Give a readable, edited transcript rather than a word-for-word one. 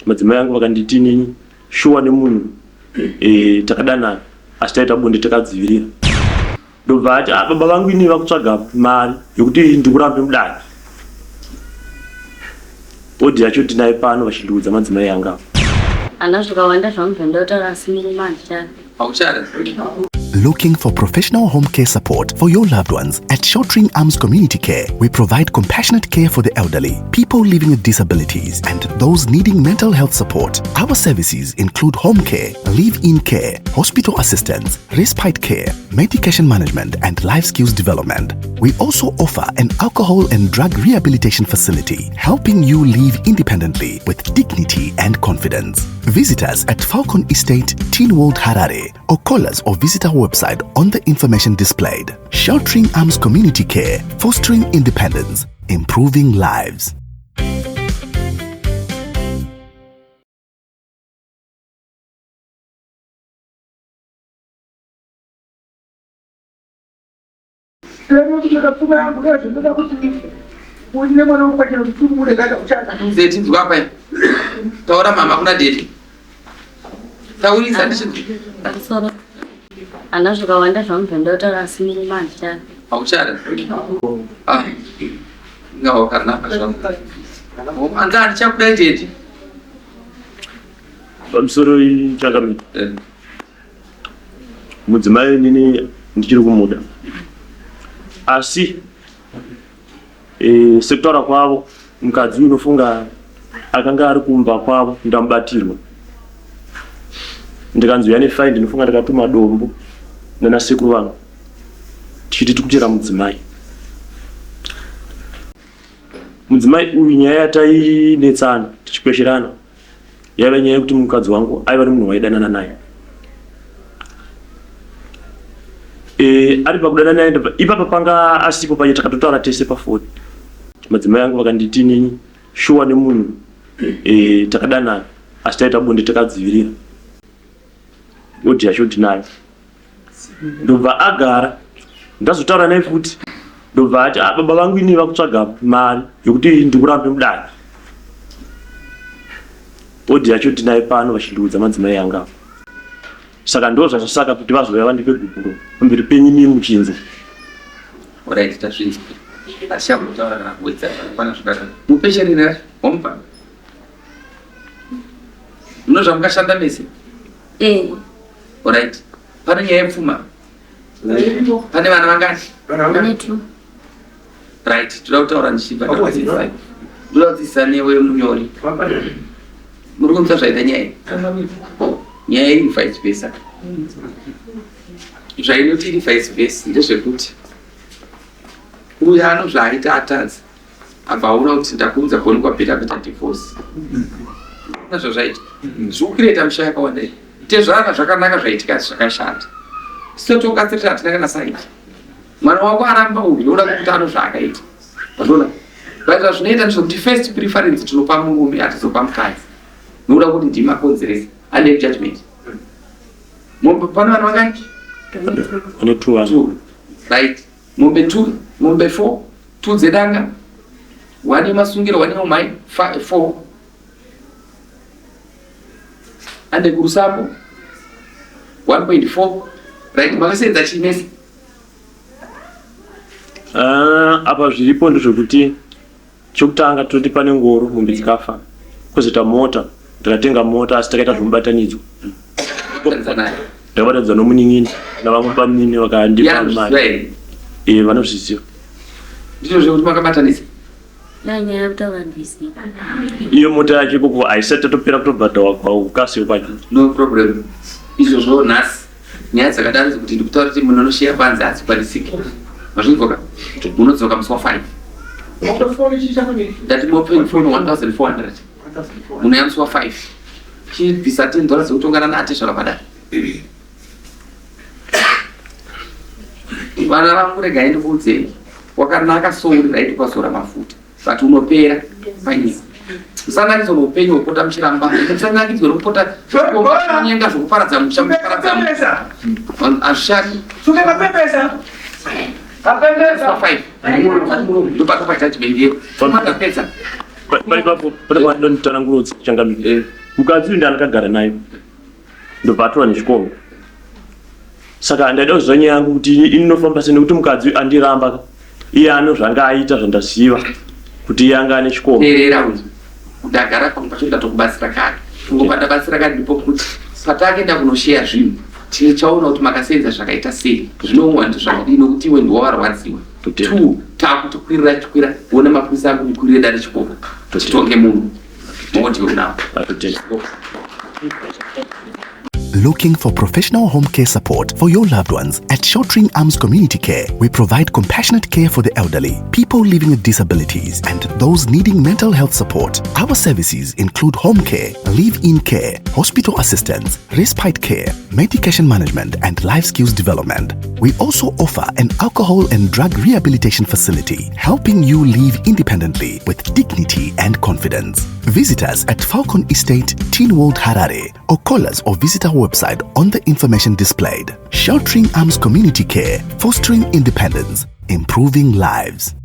madzimai angu vakanditi nini shuwa nemunhu takadana asi taita bonde takadzivirira. Ndobva ati baba vangu ini vakutsvaga mari yokuti ndikurambe mudai. Bhodhi yacho tinaye pano vachindiudza madzimai anga. Looking for professional home care support for your loved ones? At Sheltering Arms Community Care, we provide compassionate care for the elderly, people living with disabilities, and those needing mental health support. Our services include home care, live-in care, hospital assistance, respite care, medication management, and life skills development. We also offer an alcohol and drug rehabilitation facility, helping you live independently with dignity and confidence. Visit us at Falcon Estate, Teen World Harare, or call us or visit our website on the information displayed. Sheltering Arms Community Care, fostering independence, improving lives. Anazvikawanda zvamupendautara asi muri manja. Auchara. Ngawo kanaka zvamu. Anga ndichakuda ndeti. Pamusoro changamira. Mudzimai nini ndichiri kumuda. Asi sektora kwavo mukadzi unofunga akanga ari kumba kwavo ndamubatirwa. Ndikanzwa ne fine ndinofunga ndakatuma dombo nana sekuru vangu tichiti tikuchera mudzimai. Mudzimai uyu nyaya tainetsana tichikwesherana yaiva nyaya yekuti mukadzi wangu aiva nemunhu waidanana naye. Ari pakudana naye ipapa panga asipo paye takatotaura tese pafoni. Madzimai angu vakanditi nini shuwa nemunhu takadana asi taita bonde takadzivirira. Bhodhi yacho tinayo. Ndobva agara ndazotaura naye futi ndobva ati baba vangu ini vakutsvaga mari yokuti ndikurambe mudai. Bhodhi yacho tinaye pano vachindiudza madzimai anga. Saka ndozvasaka kuti vazouya vandipe guguro pamberi penyu mimi muchinzi. Alright, tazvinzwa. Achakutaura kana kuwedza pana zvakadaro. Mupesherera wampa. Munozva mukashanda mese? Alright. Pane nyaya yepfuma. Pane vana vangani? Vanetu. Right, toda kutaura ndichibva ndakudzidzisa. Toda kudzidzisa newe munyori. Muri kunzwa zvaita nyaya? Nyaya iri vice versa. Zvainoti iri vice versa ndezvekuti uyu anozvaita atadzi abva aona kuti ndakuudza kuoni kwapera kuita divorce. Nazvo zvaita zvokureta misha yakawanda tezvana zvakanaka zvaitika zvakashanda sitotokatsirira tinenge nasaiti mwana wako aramba uyu noda kuti anozvaakaita wazvona but zvinoita ndezvekuti first preference tinopa murume hatizopa mukadzi noda kuti ndimakonzeresa ane judgment. Mombe pane vana vangani? Pane 2. Right. Mombe 2, mombe 4, 2 dzedanga. 1 yemasungiro, 1 yeumai, 4. Ande kurusapo 1.4. Right, makasenza chinesi. Apa zviripo ndezvekuti chokutanga toti pane ngoro mombe dzikafa. Kozoita mota, takatenga mota asi takaita zvomubatanidzo. Ndakabata nomunyin'ini navamwe pamunini vakandipa mari. Vanozviziva. Ndizvo zvekuti makabatanisa? Nyaya yekutaura ndisi. Iyo mota yacho ikoko haisati yatopera kutobhadhawa kwaukasiyo kwacho. No problem. Izvozvo nhasi nyaya dzakadaro kuti ndikutaura kuti munhu anoshiya panze hadzikwanisiki. Mazvinzwaka? Munodzoka musi wa5. Ndati mopen phone 1400. Munhu yamusi wa5. Chibvisa $10 dzekutongana naate zvakadaro. Vana vangu regai ndikuudzei wakanaka souri raiti kwazora mafuta but unopera panyika. Musananidzo noupenyu hwekupota muchiramba. Musananidzo hwekupota kunyenga zvokuparadza muchamuparadza. Azvishandi. Suke mapepesa. Apepesa 5. Ndopata pa judgment yedu. Pamapepesa. Pari papo pane vanonditana ngurudzi changamire. mukadzi ndi andakagara naye ndobva atora nechikomba. Saka ndaida kuzwa nyaya yangu kuti inofamba sei nekuti mukadzi andiramba iye zvanga aita zvandaziva kuti iye anga ane chikomba. Teerera kuti ndagara pangu pacho ndatokubatsira kare. Kungobva ndabatsira kare ndipo kuti patakaenda kunosheya zvinhu tichaona kuti makasenza zvakaita sei, zvinomwanda zvakadii nokuti iwe ndiwawarwadziwa. 2 takutokwirira chikwira kuona mapurisa angu mukwirire dare chikomba titonge munhu moti unawo. Looking for professional home care support for your loved ones? At Sheltering Arms Community Care, we provide compassionate care for the elderly, people living with disabilities, and those needing mental health support. Our services include home care, live-in care, hospital assistance, respite care, medication management, and life skills development. We also offer an alcohol and drug rehabilitation facility, helping you live independently with dignity and confidence. Visit us at Falcon Estate, Teen World Harare, or call us or visit our website on the information displayed. Sheltering Arms Community Care, fostering independence, improving lives.